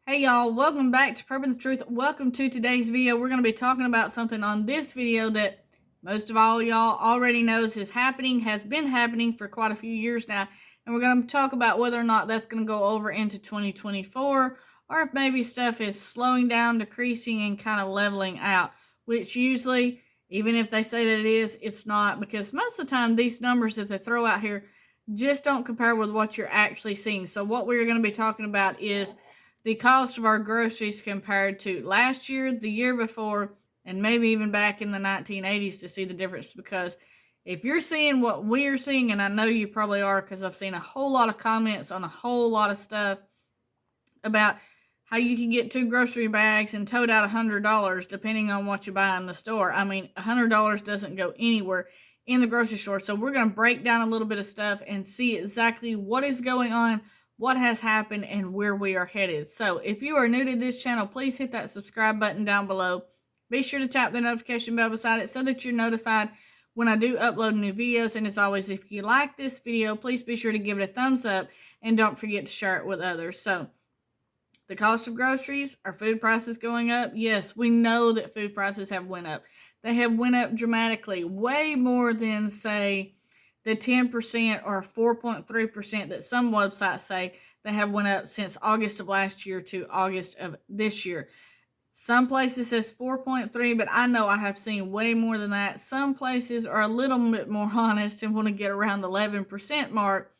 Hey y'all, welcome back to Prepping the Truth. Welcome to today's video. We're going to be talking about something on this video that most of all y'all already knows has been happening for quite a few years now. And we're going to talk about whether or not that's going to go over into 2024 or if maybe stuff is slowing down, decreasing, and kind of leveling out, which usually, even if they say that it is, it's not, because most of the time these numbers that they throw out here just don't compare with what you're actually seeing. So what we're going to be talking about is the cost of our groceries compared to last year, the year before, and maybe even back in the 1980s to see the difference. Because if you're seeing what we're seeing, and I know you probably are because I've seen a whole lot of comments on a whole lot of stuff about how you can get 2 grocery bags and tote out $100 depending on what you buy in the store. I mean, $100 doesn't go anywhere in the grocery store. So we're going to break down a little bit of stuff and see exactly what is going on, what has happened, and where we are headed. So if you are new to this channel, please hit that subscribe button down below. Be sure to tap the notification bell beside it so that you're notified when I do upload new videos. And as always, if you like this video, please be sure to give it a thumbs up and don't forget to share it with others. So the cost of groceries, are food prices going up? Yes, we know that food prices have went up. They have went up dramatically, way more than, say, the 10% or 4.3% that some websites say they have went up since August of last year to August of this year. Some places says 4.3, but I know I have seen way more than that. Some places are a little bit more honest and want to get around the 11% mark.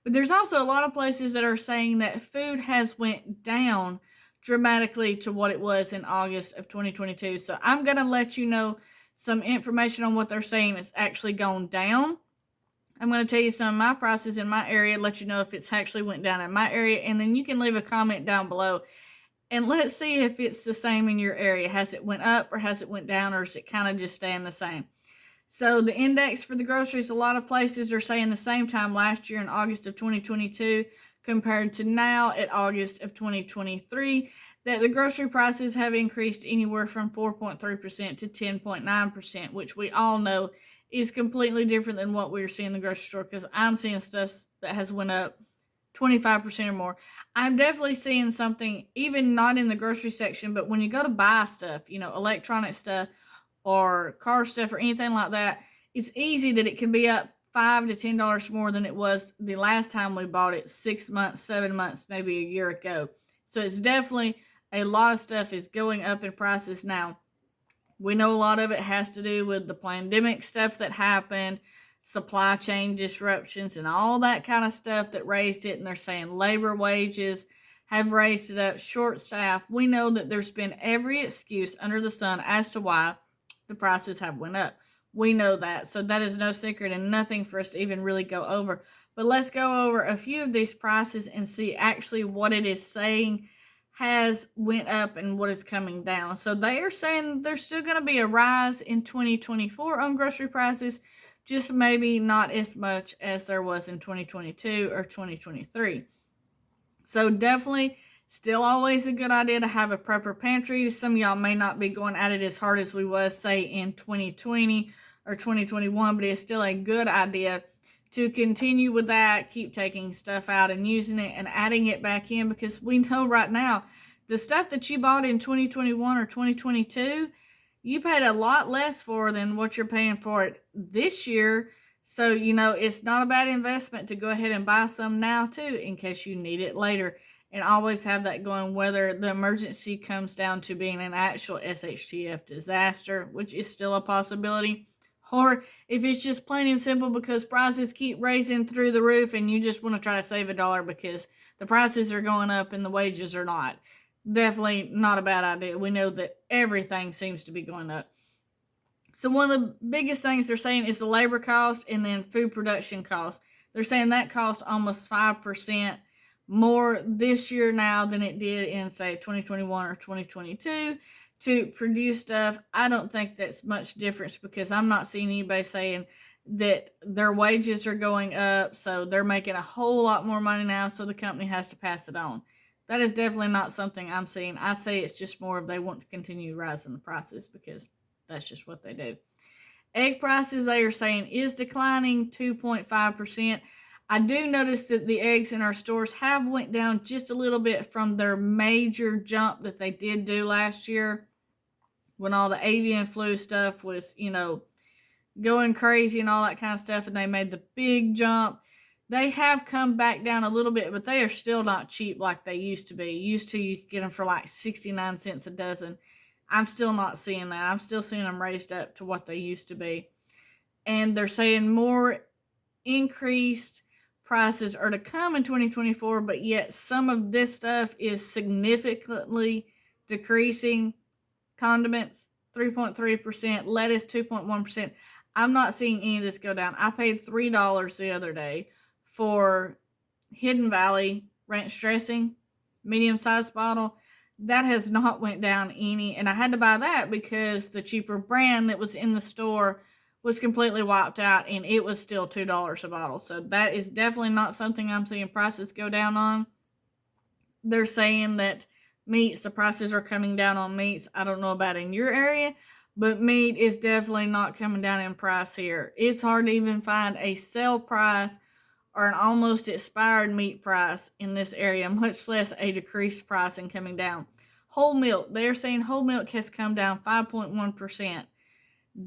But there's also a lot of places that are saying that food has went down dramatically to what it was in August of 2022. So I'm going to let you know some information on what they're saying it's actually gone down. I'm going to tell you some of my prices in my area, let you know if it's actually went down in my area, and then you can leave a comment down below. And let's see if it's the same in your area. Has it went up or has it went down, or is it kind of just staying the same? So the index for the groceries, a lot of places are saying the same time last year in August of 2022 compared to now at August of 2023 that the grocery prices have increased anywhere from 4.3% to 10.9%, which we all know is completely different than what we're seeing in the grocery store, because I'm seeing stuff that has went up 25% or more. I'm definitely seeing something, even not in the grocery section, but when you go to buy stuff, electronic stuff, or car stuff or anything like that, it's easy that it can be up $5 to $10 more than it was the last time we bought it 6 months, 7 months, maybe a year ago. So it's definitely a lot of stuff is going up in prices now. We know a lot of it has to do with the pandemic stuff that happened, supply chain disruptions, and all that kind of stuff that raised it. And they're saying labor wages have raised it up, short staff. We know that there's been every excuse under the sun as to why the prices have went up. We know that. So that is no secret and nothing for us to even really go over. But let's go over a few of these prices and see actually what it is saying has went up and what is coming down. So they are saying there's still going to be a rise in 2024 on grocery prices, just maybe not as much as there was in 2022 or 2023. So definitely still always a good idea to have a prepper pantry. Some of y'all may not be going at it as hard as we was, say, in 2020 or 2021, but it's still a good idea to continue with that, keep taking stuff out and using it and adding it back in, because we know right now the stuff that you bought in 2021 or 2022, you paid a lot less for than what you're paying for it this year. So, it's not a bad investment to go ahead and buy some now too, in case you need it later. And always have that going, whether the emergency comes down to being an actual SHTF disaster, which is still a possibility, or if it's just plain and simple because prices keep raising through the roof and you just want to try to save $1 because the prices are going up and the wages are not. Definitely not a bad idea. We know that everything seems to be going up. So one of the biggest things they're saying is the labor cost and then food production cost. They're saying that costs almost 5% more this year now than it did in, say, 2021 or 2022 to produce stuff. I don't think that's much difference, because I'm not seeing anybody saying that their wages are going up, so they're making a whole lot more money now, so the company has to pass it on. That is definitely not something I'm seeing. I say it's just more of they want to continue rising the prices because that's just what they do. Egg prices, they are saying, is declining 2.5%. I do notice that the eggs in our stores have went down just a little bit from their major jump that they did do last year when all the avian flu stuff was, going crazy and all that kind of stuff, and they made the big jump. They have come back down a little bit, but they are still not cheap like they used to be. Used to, you could get them for like 69 cents a dozen. I'm still not seeing that. I'm still seeing them raised up to what they used to be. And they're saying more increased prices are to come in 2024, but yet some of this stuff is significantly decreasing. Condiments, 3.3%, lettuce, 2.1%. I'm not seeing any of this go down. I paid $3 the other day for Hidden Valley ranch dressing, medium-sized bottle. That has not went down any, and I had to buy that because the cheaper brand that was in the store was completely wiped out, and it was still $2 a bottle. So that is definitely not something I'm seeing prices go down on. They're saying that meats, the prices are coming down on meats. I don't know about in your area, but meat is definitely not coming down in price here. It's hard to even find a sale price or an almost expired meat price in this area, much less a decreased price and coming down. Whole milk, they're saying whole milk has come down 5.1%.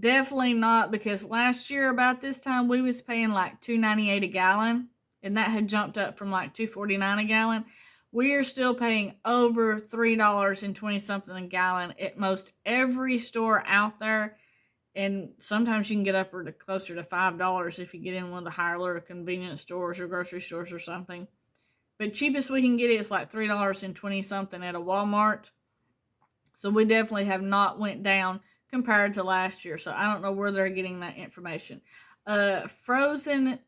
Definitely not, because last year about this time we was paying like $2.98 a gallon, and that had jumped up from like $2.49 a gallon. We are still paying over $3.20 something a gallon at most every store out there. And sometimes you can get upward to closer to $5 if you get in one of the higher little convenience stores or grocery stores or something. But cheapest we can get it is like $3.20 something at a Walmart. So we definitely have not went down compared to last year. So I don't know where they're getting that information. Frozen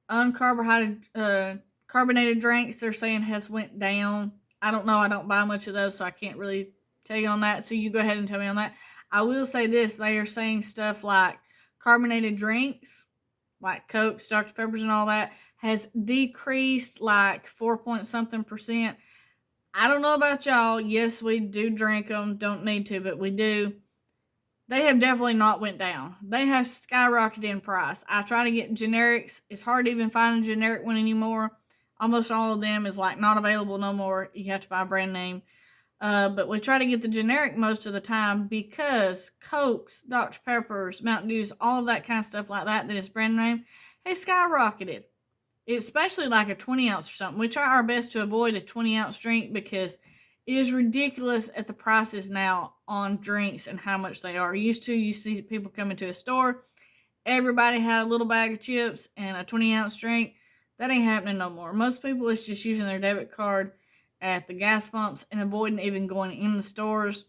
uncarbonated carbonated drinks, they're saying has went down. I don't know. I don't buy much of those, so I can't really tell you on that. So you go ahead and tell me on that. I will say this. They are saying stuff like carbonated drinks, like Coke, Dr. Peppers, and all that, has decreased like 4-point-something%. I don't know about y'all. Yes, we do drink them. Don't need to, but we do. They have definitely not went down. They have skyrocketed in price. I try to get generics. It's hard to even find a generic one anymore. Almost all of them is like not available no more. You have to buy a brand name. But we try to get the generic most of the time because Cokes, Dr. Peppers, Mountain Dews, all of that kind of stuff like that is brand name, has skyrocketed. Especially like a 20-ounce or something. We try our best to avoid a 20-ounce drink because it is ridiculous at the prices now on drinks and how much they are. You see people come into a store, everybody had a little bag of chips and a 20-ounce drink. That ain't happening no more. Most people is just using their debit card at the gas pumps and avoiding even going in the stores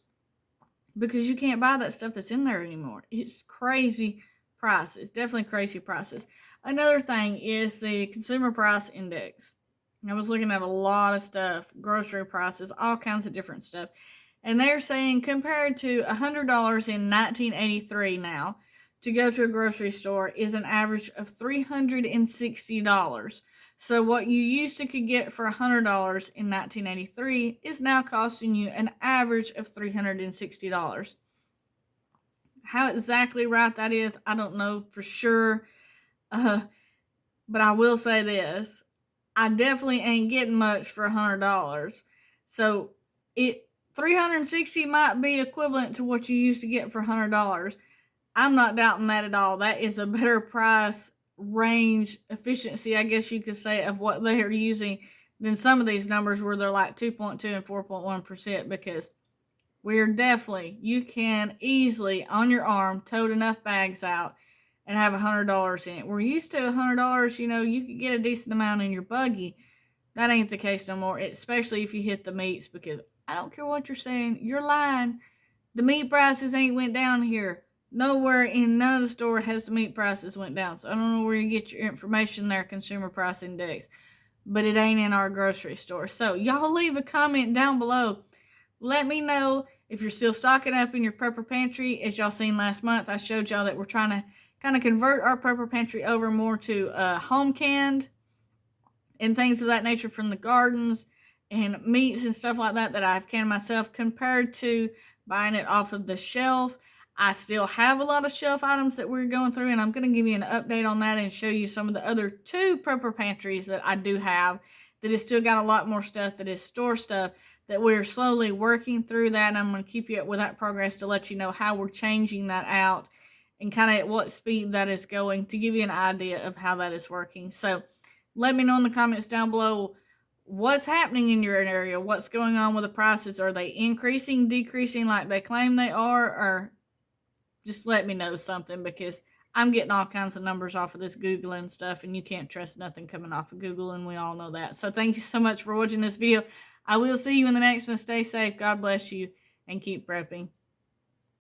because you can't buy that stuff that's in there anymore. It's crazy prices. Definitely crazy prices. Another thing is the consumer price index. I was looking at a lot of stuff, grocery prices, all kinds of different stuff. And they're saying compared to $100 in 1983 now, to go to a grocery store is an average of $360. So what you used to could get for $100 in 1983 is now costing you an average of $360. How exactly right that is, I don't know for sure. But I will say this. I definitely ain't getting much for $100. So $360 might be equivalent to what you used to get for $100. I'm not doubting that at all. That is a better price range efficiency, I guess you could say, of what they are using than some of these numbers where they're like 2.2 and 4.1%, because we're definitely, you can easily on your arm tote enough bags out and have $100 in it. We're used to $100, you could get a decent amount in your buggy. That ain't the case no more, especially if you hit the meats, because I don't care what you're saying, you're lying. The meat prices ain't went down here. Nowhere in none of the store has the meat prices went down. So I don't know where you get your information there, consumer price index. But it ain't in our grocery store. So y'all leave a comment down below. Let me know if you're still stocking up in your Prepper Pantry. As y'all seen last month, I showed y'all that we're trying to kind of convert our Prepper Pantry over more to home canned and things of that nature from the gardens and meats and stuff like that I've canned myself, compared to buying it off of the shelf. I still have a lot of shelf items that we're going through, and I'm going to give you an update on that and show you some of the other 2 prepper pantries that I do have that has still got a lot more stuff that is store stuff that we're slowly working through that, and I'm going to keep you up with that progress to let you know how we're changing that out and kind of at what speed that is going to give you an idea of how that is working. So let me know in the comments down below what's happening in your area, what's going on with the prices. Are they increasing, decreasing like they claim they are, or just let me know something, because I'm getting all kinds of numbers off of this Googling stuff, and you can't trust nothing coming off of Google, and we all know that. So thank you so much for watching this video. I will see you in the next one. Stay safe. God bless you, and keep prepping.